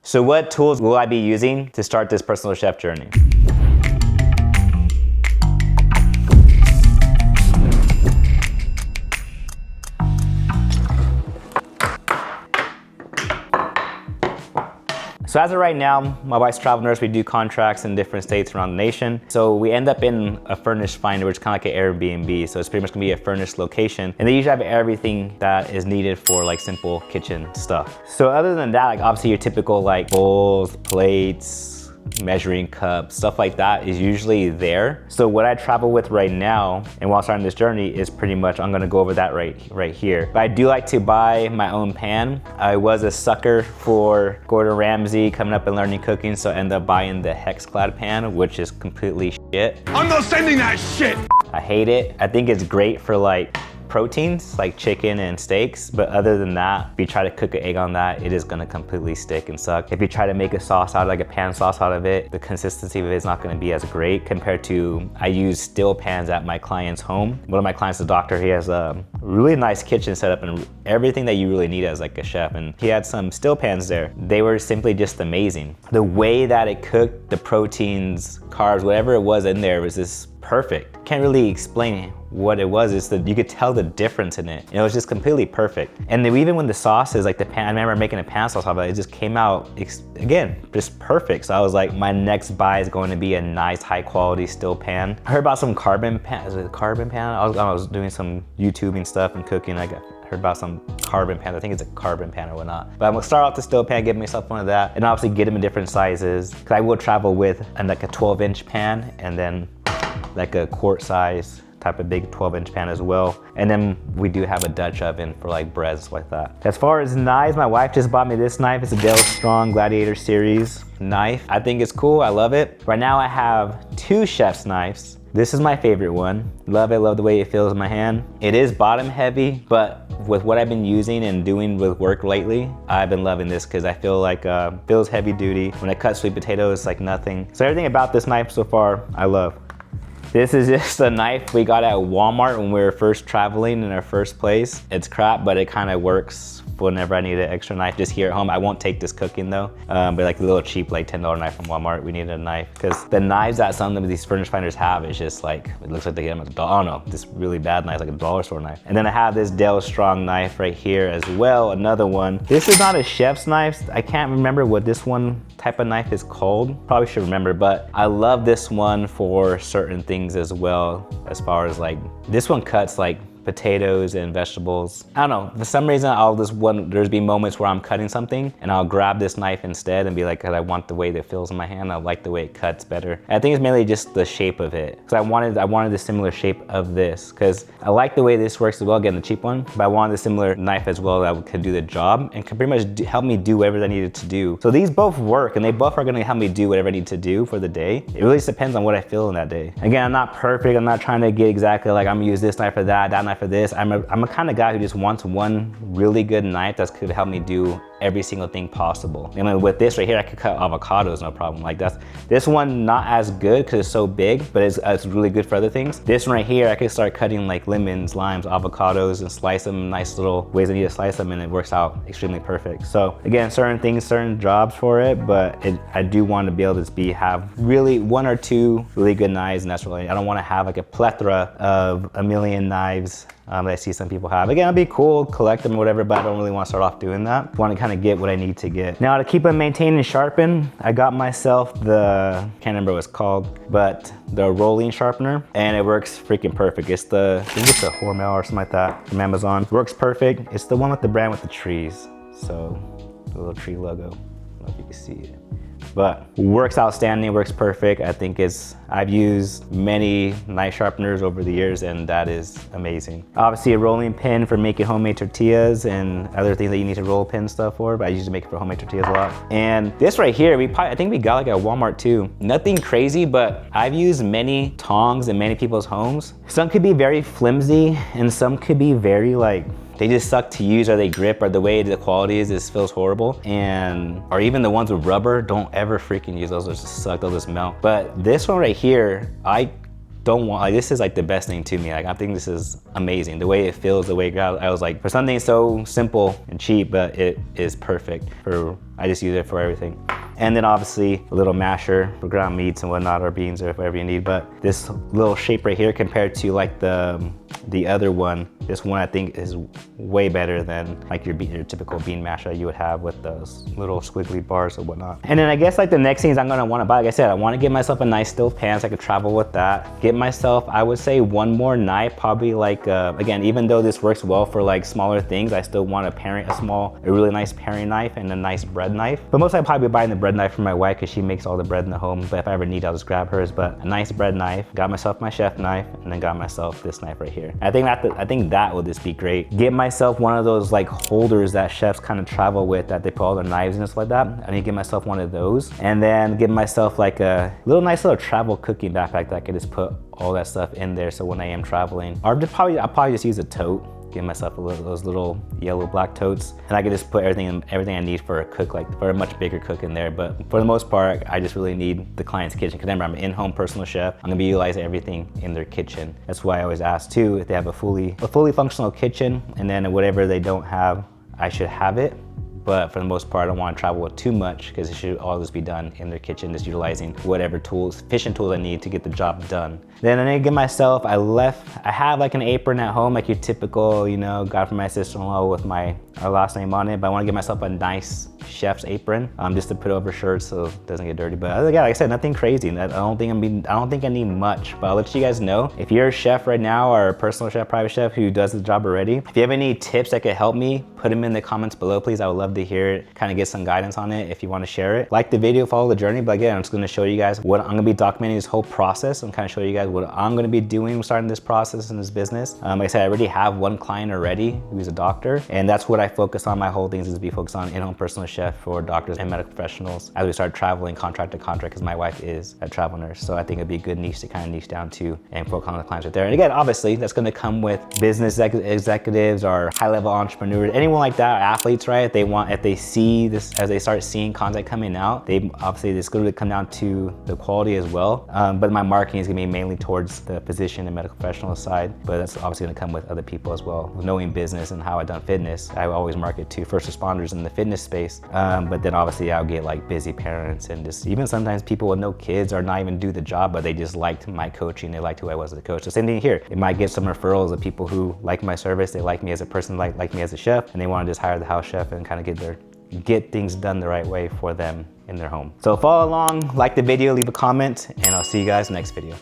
So what tools will I be using to start this personal chef journey? So as of right now, my wife's travel nurse, we do contracts in different states around the nation. So we end up in a furnished finder, which is kind of like an Airbnb. So it's pretty much gonna be a furnished location. And they usually have everything that is needed for like simple kitchen stuff. So other than that, like obviously your typical like bowls, plates, measuring cups, stuff like that is usually there. So what I travel with right now and while starting this journey is pretty much, I'm gonna go over that right here. But I do like to buy my own pan. I was a sucker for Gordon Ramsay coming up and learning cooking, so I ended up buying the Hexclad pan, which is completely shit. I'm not sending that shit! I hate it. I think it's great for like proteins like chicken and steaks, but other than that, if you try to cook an egg on that, it is gonna completely stick and suck. If you try to make a sauce out of like a pan sauce out of it, the consistency of it is not gonna be as great compared to, I use still pans at my client's home. One of my clients, the doctor, he has a really nice kitchen setup and everything that you really need as like a chef, and he had some still pans there. They were simply just amazing. The way that it cooked, the proteins, carbs, whatever it was in there was just perfect. Can't really explain what it was. It's that you could tell the difference in it. It was just completely perfect. And then even when the sauces, like the pan, I remember making a pan sauce, but it just came out, again, just perfect. So I was like, my next buy is going to be a nice high quality still pan. I heard about some carbon pan, is it a carbon pan? I was doing some YouTubing stuff and cooking. I heard about some carbon pan. I think it's a carbon pan or whatnot. But I'm gonna start off the still pan, give myself one of that, and obviously get them in different sizes. Cause I will travel with like a 12-inch pan and then like a quart size type of big 12-inch pan as well. And then we do have a Dutch oven for like breads like that. As far as knives, my wife just bought me this knife. It's a Dale Strong Gladiator Series knife. I think it's cool, I love it. Right now I have 2 chef's knives. This is my favorite one. Love it, love the way it feels in my hand. It is bottom heavy, but with what I've been using and doing with work lately, I've been loving this because I feel like feels heavy duty. When I cut sweet potatoes, it's like nothing. So everything about this knife so far, I love. This is just a knife we got at Walmart when we were first traveling in our first place. It's crap, but it kind of works whenever I need an extra knife just here at home. I won't take this cooking though, but like a little cheap, like $10 knife from Walmart, we needed a knife. Because the knives that some of these furnish finders have is just like, it looks like they get them at the dollar, I don't know, this really bad knife, like a dollar store knife. And then I have this Dale Strong knife right here as well, another one. This is not a chef's knife. I can't remember what this one type of knife is called. Probably should remember, but I love this one for certain things as well. As far as like, this one cuts like potatoes and vegetables. I don't know, for some reason there's been moments where I'm cutting something and I'll grab this knife instead and be like, cause I want the way that it feels in my hand. I like the way it cuts better. I think it's mainly just the shape of it. Cause I wanted the similar shape of this, cause I like the way this works as well, getting the cheap one, but I wanted a similar knife as well that could do the job and could pretty much help me do whatever I needed to do. So these both work and they both are gonna help me do whatever I need to do for the day. It really just depends on what I feel in that day. Again, I'm not perfect. I'm not trying to get exactly like I'm gonna use this knife for that knife for this. I'm a kind of guy who just wants one really good knife that could help me do every single thing possible. I mean, with this right here, I could cut avocados, no problem. Like this one not as good because it's so big, but it's really good for other things. This one right here, I could start cutting like lemons, limes, avocados, and slice them in nice little ways I need to slice them, and it works out extremely perfect. So again, certain things, certain jobs for it, but I do want to be able to have really 1 or 2 really good knives, and that's really, I don't want to have like a plethora of a million knives that I see some people have. Again, it'd be cool, collect them or whatever, but I don't really want to start off doing that. I want to kind of get what I need to get. Now to keep them maintained and sharpened, I got myself the, can't remember what it's called, but the rolling sharpener, and it works freaking perfect. It's I think it's a Hormel or something like that from Amazon. It works perfect. It's the one with the brand with the trees. So the little tree logo, I don't know if you can see it. But works outstanding, works perfect. I think I've used many knife sharpeners over the years and that is amazing. Obviously a rolling pin for making homemade tortillas and other things that you need to roll pin stuff for, but I usually make it for homemade tortillas a lot. And this right here, I think we got like at Walmart too. Nothing crazy, but I've used many tongs in many people's homes. Some could be very flimsy and some could be very like, they just suck to use or they grip or the way the quality is, it feels horrible. Or even the ones with rubber, don't ever freaking use those, they'll just suck, they'll just melt. But this one right here, I don't want, like, this is like the best thing to me. Like, I think this is amazing. The way it feels, the way it goes, I was like, for something so simple and cheap, but it is perfect for, I just use it for everything. And then obviously a little masher for ground meats and whatnot, or beans or whatever you need. But this little shape right here compared to like the other one, this one I think is way better than like your typical bean masher you would have with those little squiggly bars or whatnot. And then I guess like the next things I'm gonna wanna buy, like I said, I wanna get myself a nice stove pan so I could travel with that. Get myself, I would say, one more knife, probably like, again, even though this works well for like smaller things, I still want a really nice paring knife and a nice bread knife. But most I'd probably be buying the bread knife for my wife because she makes all the bread in the home. But if I ever need, I'll just grab hers. But a nice bread knife, got myself my chef knife, and then got myself this knife right here. I think that would just be great. Get myself one of those like holders that chefs kind of travel with, that they put all their knives and stuff like that. I need to get myself one of those, and then get myself like a nice little travel cooking backpack that I can just put all that stuff in there. So when I am traveling, or I'll probably just use a tote. Get myself those little yellow black totes, and I can just put everything I need for a cook, like for a much bigger cook in there. But for the most part, I just really need the client's kitchen, because remember, I'm an in-home personal chef. I'm gonna be utilizing everything in their kitchen. That's why I always ask too, if they have a fully functional kitchen, and then whatever they don't have, I should have it. But for the most part, I don't want to travel with too much, because it should always be done in their kitchen, just utilizing whatever tools, efficient tools I need to get the job done. Then I need to get myself, I have like an apron at home, like your typical, you know, got from my sister-in-law with our last name on it. But I want to get myself a nice chef's apron, just to put over shirts so it doesn't get dirty. But yeah, like I said, nothing crazy. I don't think I need much, but I'll let you guys know. If you're a chef right now, or a personal chef, private chef who does the job already, if you have any tips that could help me, put them in the comments below, please. I would love to hear it, kind of get some guidance on it if you want to share it. Like the video, follow the journey. But again, I'm just going to show you guys what I'm going to be documenting this whole process, and kind of show you guys what I'm going to be doing starting this process in this business. Like I said, I already have one client already who's a doctor, and that's what I focus on. My whole thing is to be focused on in-home personal chef for doctors and medical professionals as we start traveling contract to contract, because my wife is a travel nurse. So I think it'd be a good niche to kind of niche down to and focus on the clients right there. And again, obviously that's going to come with business executives or high-level entrepreneurs, anyone like that, athletes, right? If they see this, as they start seeing content coming out, it's going to come down to the quality as well. But my marketing is going to be mainly towards the physician and medical professional side, but that's obviously going to come with other people as well. Knowing business and how I've done fitness, I always market to first responders in the fitness space. But then obviously I'll get like busy parents, and just even sometimes people with no kids or not even do the job, but they just liked my coaching. They liked who I was as a coach. The same thing here. It might get some referrals of people who like my service. They like me as a person, like me as a chef, and they want to just hire the house chef and kind of get things done the right way for them in their home. So follow along, like the video, leave a comment, and I'll see you guys next video.